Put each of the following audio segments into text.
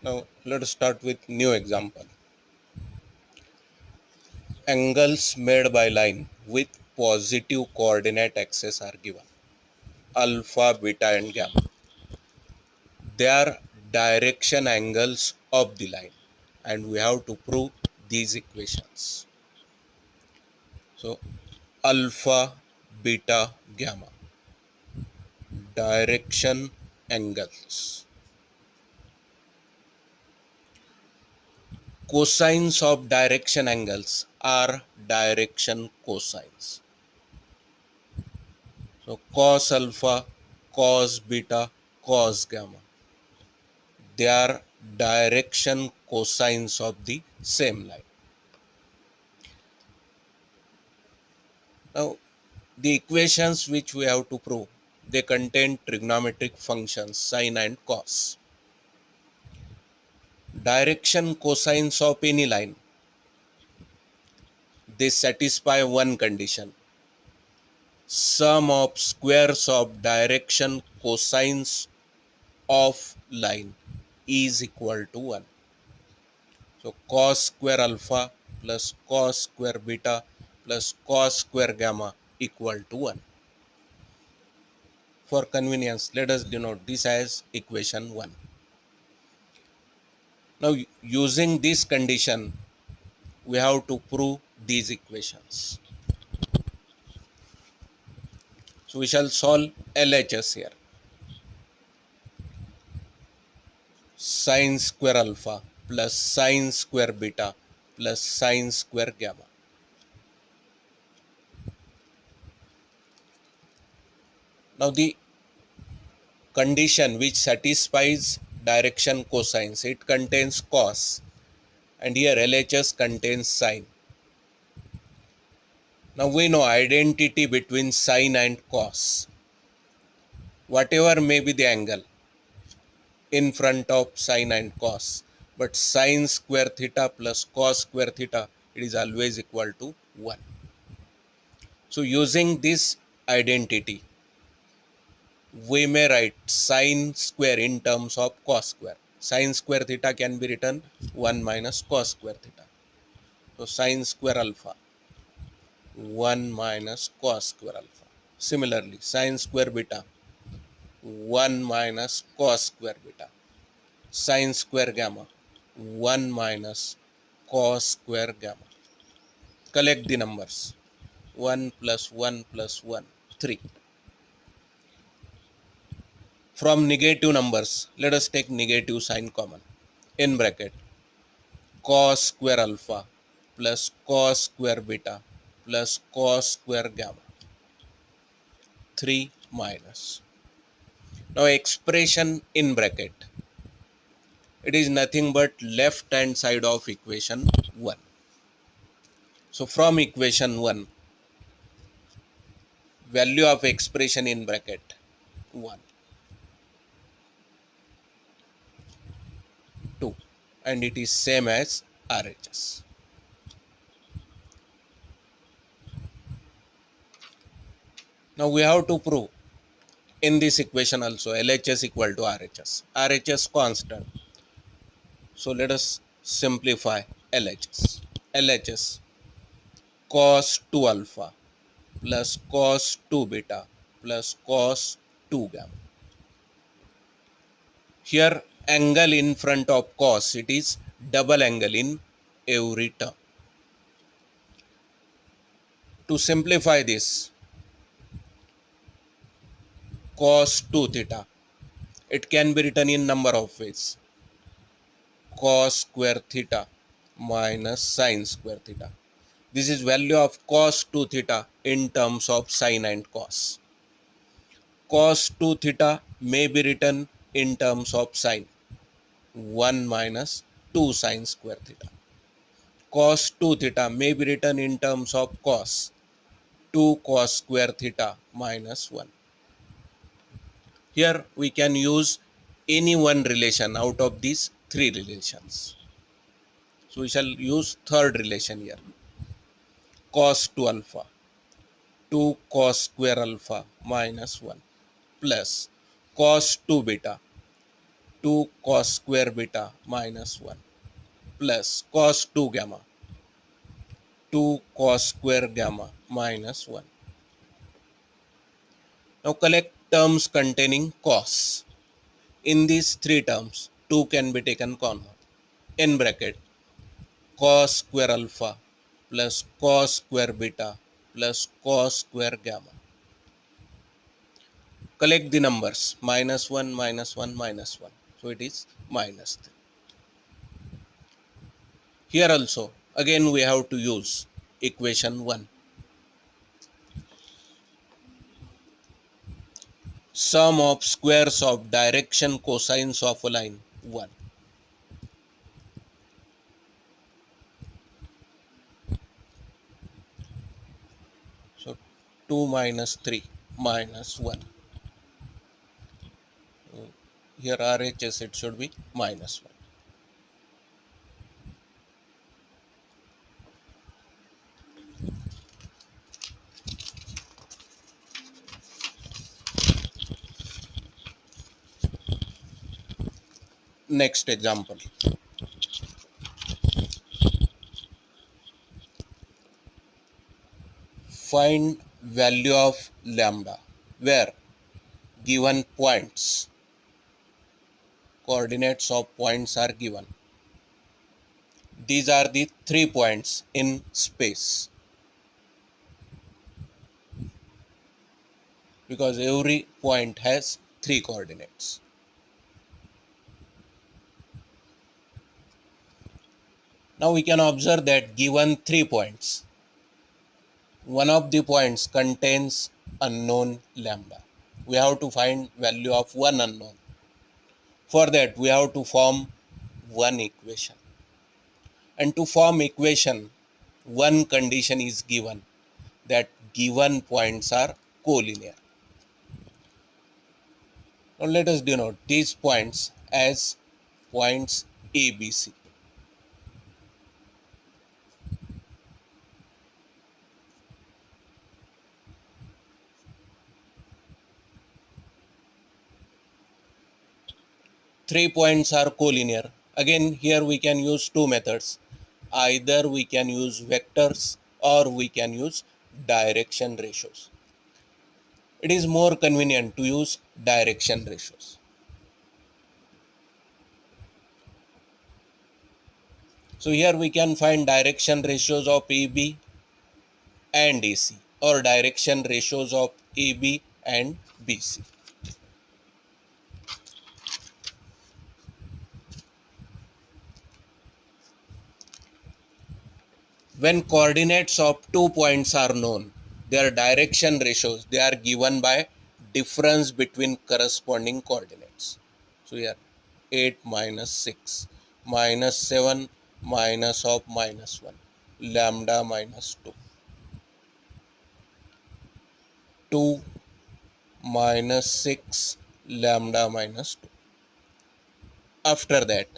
Now let us start with new example. Angles made by line with positive coordinate axes are given. Alpha, beta and gamma. They are direction angles of the line and we have to prove these equations. So alpha, beta, gamma. Direction angles. Cosines of direction angles are direction cosines. So cos alpha, cos beta, cos gamma. They are direction cosines of the same line. Now the equations which we have to prove, they contain trigonometric functions sine and cos. Direction cosines of any line, they satisfy one condition. Sum of squares of direction cosines of line is equal to 1. So cos square alpha plus cos square beta plus cos square gamma equal to 1. For convenience, let us denote this as equation 1. Now using this condition, we have to prove these equations. So we shall solve LHS here. Sine square alpha plus sine square beta plus sine square gamma. Now the condition which satisfies direction cosines, it contains cos, and here LHS contains sine. Now we know identity between sine and cos. Whatever may be the angle in front of sine and cos, but sine square theta plus cos square theta, it is always equal to 1. So using this identity, we may write sine square in terms of cos square. Sine square theta can be written 1 minus cos square theta. So sine square alpha 1 minus cos square alpha. Similarly, sine square beta 1 minus cos square beta. Sine square gamma 1 minus cos square gamma. Collect the numbers. 1 plus 1 plus 1, 3. From negative numbers, let us take negative sign common. In bracket, cos square alpha plus cos square beta plus cos square gamma. 3 minus. Now expression in bracket, it is nothing but left hand side of equation 1. So from equation 1, value of expression in bracket 1, 2, and it is same as RHS. Now we have to prove in this equation also LHS equal to RHS. RHS constant. So let us simplify LHS. LHS cos 2 alpha plus cos 2 beta plus cos 2 gamma. Here angle in front of cos, it is double angle in every term. To simplify this, cos 2 theta, it can be written in number of ways. Cos square theta minus sine square theta. This is value of cos 2 theta in terms of sine and cos. Cos 2 theta may be written in terms of sine. 1 minus 2 sine square theta. Cos 2 theta may be written in terms of cos. 2 cos square theta minus 1. Here we can use any one relation out of these three relations. So we shall use third relation here. Cos 2 alpha. 2 cos square alpha minus 1 plus cos 2 beta. 2 cos square beta minus 1 plus cos 2 gamma, 2 cos square gamma minus 1. Now collect terms containing cos. In these three terms, 2 can be taken common. In bracket, cos square alpha plus cos square beta plus cos square gamma. Collect the numbers, minus 1, minus 1, minus 1. So it is minus 3. Here also, again we have to use equation 1. Sum of squares of direction cosines of a line 1. So 2 minus 3 minus 1. Here RHS it should be minus 1. Next example. Find value of lambda where given points, coordinates of points are given. These are the 3 points in space, because every point has 3 coordinates. Now we can observe that given 3 points, one of the points contains unknown lambda. We have to find value of one unknown. For that we have to form one equation. And to form equation, one condition is given, that given points are collinear. Now let us denote these points as points A, B, C. Three points are collinear. Again, here we can use two methods. Either we can use vectors or we can use direction ratios. It is more convenient to use direction ratios. So here we can find direction ratios of AB and AC, or direction ratios of AB and BC. When coordinates of 2 points are known, their direction ratios, they are given by difference between corresponding coordinates. So here 8 minus 6 minus 7 minus of minus 1 lambda minus 2, 2 minus 6 lambda minus 2. After that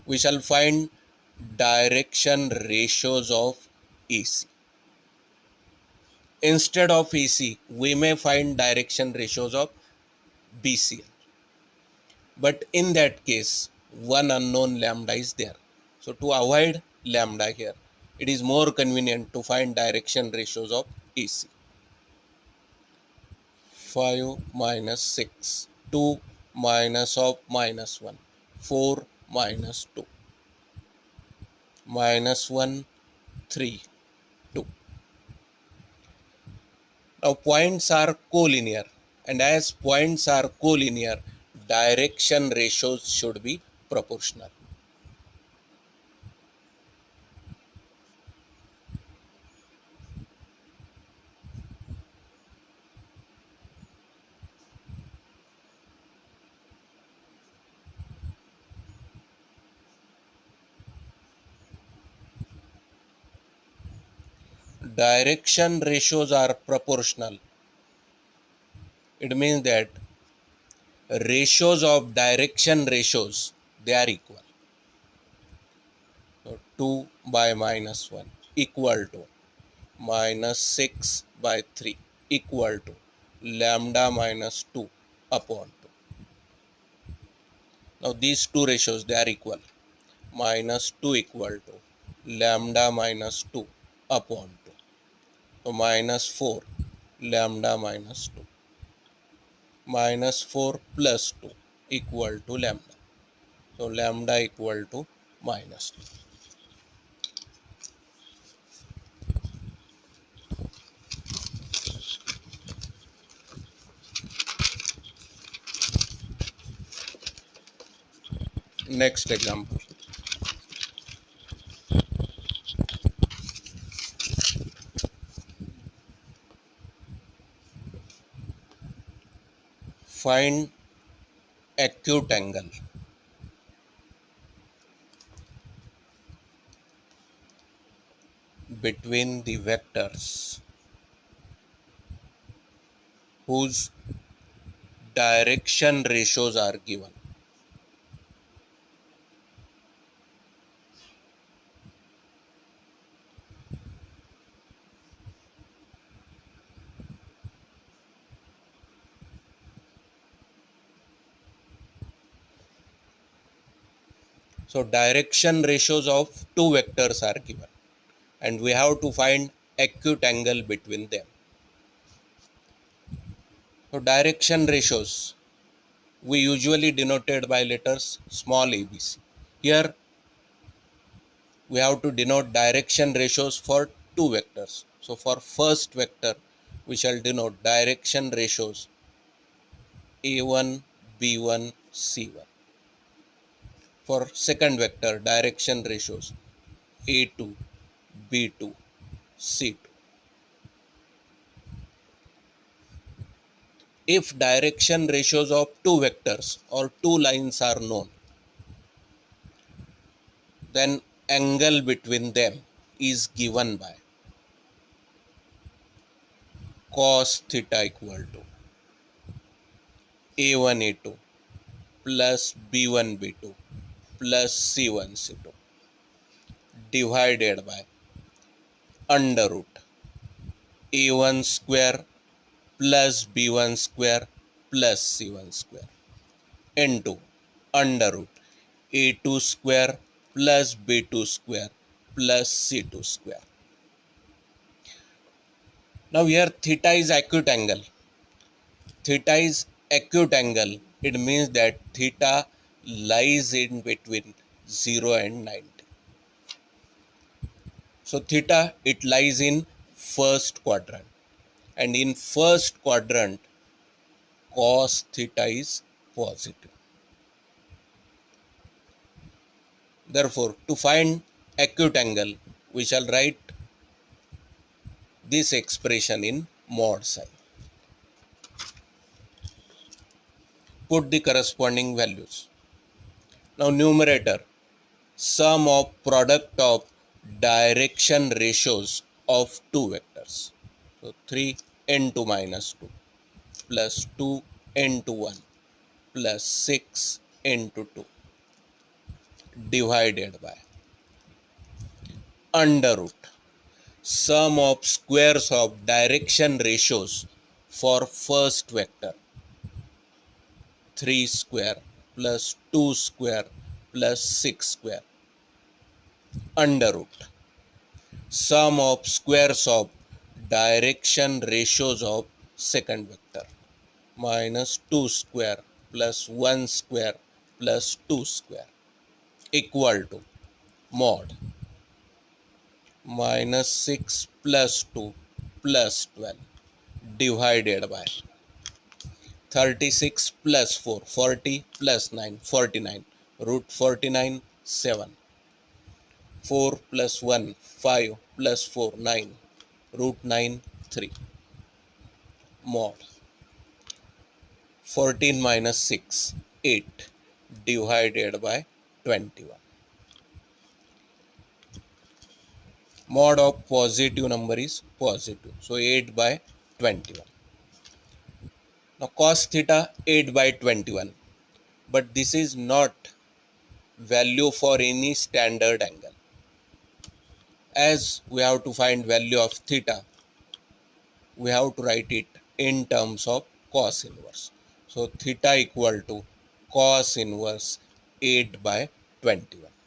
we shall find direction ratios of AC. Instead of AC, we may find direction ratios of BCL. But in that case, one unknown lambda is there. So to avoid lambda here, it is more convenient to find direction ratios of AC. 5 minus 6, 2 minus of minus 1, 4 minus 2, minus 1, 3, 2. Now points are collinear, and as points are collinear, direction ratios should be proportional. Direction ratios are proportional. It means that ratios of direction ratios, they are equal. So 2 by minus 1 equal to minus 6 by 3 equal to lambda minus 2 upon 2. Now these two ratios, they are equal. Minus 2 equal to lambda minus 2 upon 2. So minus 4 lambda minus 2. Minus 4 plus 2 equal to lambda. So lambda equal to minus 2. Next example. Find acute angle between the vectors whose direction ratios are given. So direction ratios of two vectors are given and we have to find acute angle between them. So direction ratios we usually denoted by letters small abc. Here we have to denote direction ratios for two vectors. So for first vector we shall denote direction ratios a1, b1, c1. For second vector direction ratios a2, b2, c2. If direction ratios of two vectors or two lines are known, then angle between them is given by cos theta equal to a1 a2 plus b1 b2 plus c1 c2 divided by under root a1 square plus b1 square plus c1 square into under root a2 square plus b2 square plus c2 square. Now here theta is acute angle. Theta is acute angle. It means that theta lies in between 0 and 90. So theta, it lies in first quadrant, and in first quadrant cos theta is positive. Therefore to find acute angle we shall write this expression in mod sign. Put the corresponding values. Now numerator, sum of product of direction ratios of two vectors. So 3 into minus 2 plus 2 into 1 plus 6 into 2 divided by under root sum of squares of direction ratios for first vector 3 square plus 2 square plus 6 square under root sum of squares of direction ratios of second vector minus 2 square plus 1 square plus 2 square equal to mod minus 6 plus 2 plus 12 divided by 36 plus 4 40 plus 9 49 root 49 7 4 plus 1 5 plus 4 9 root 9 3 mod 14 minus 6 8 divided by 21. Mod of positive number is positive, so 8 by 21. Now cos theta 8 by 21, but this is not value for any standard angle. As we have to find value of theta, we have to write it in terms of cos inverse. So theta equal to cos inverse 8 by 21.